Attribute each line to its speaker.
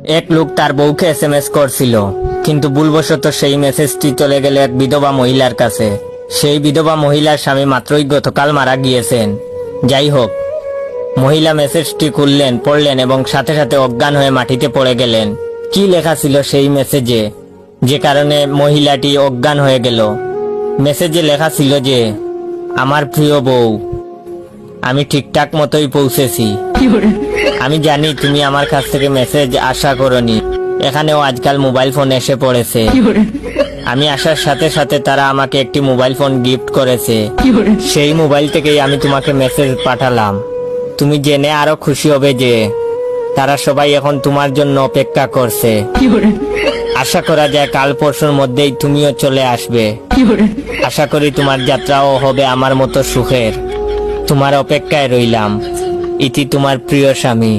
Speaker 1: এক লোক তার বউকে এসএমএস করছিল, কিন্তু ভুলবশত সেই মেসেজটি চলে গেল এক বিধবা মহিলার কাছে। সেই বিধবা মহিলার স্বামী মাত্রই গতকাল মারা গিয়েছেন। যাই হোক, মহিলা মেসেজটি খুললেন, পড়লেন এবং সাথে সাথে অজ্ঞান হয়ে মাটিতে পড়ে গেলেন। কি লেখা ছিল সেই মেসেজে, যে কারণে মহিলাটি অজ্ঞান হয়ে গেল? মেসেজে লেখা ছিল যে, আমার প্রিয় বউ, আমি ঠিকঠাক মতোই পৌঁছেছি। আমি জানি তুমি আমার কাছ থেকে মেসেজ আশা করনি। এখানেও আজকাল মোবাইল ফোন এসে পড়েছে। আমি আসার সাথে সাথে তারা আমাকে একটি মোবাইল ফোন গিফট করেছে। সেই মোবাইল থেকেই আমি তোমাকে মেসেজ পাঠালাম। তুমি জেনে আরো খুশি হবে যে তারা সবাই এখন তোমার জন্য অপেক্ষা করছে। আশা করা যায় কাল পরশুর মধ্যেই তুমিও চলে আসবে। আশা করি তোমার যাত্রাও হবে আমার মতো সুখের। তোমার অপেক্ষায় রইলাম। ইতি তোমার প্রিয় স্বামী।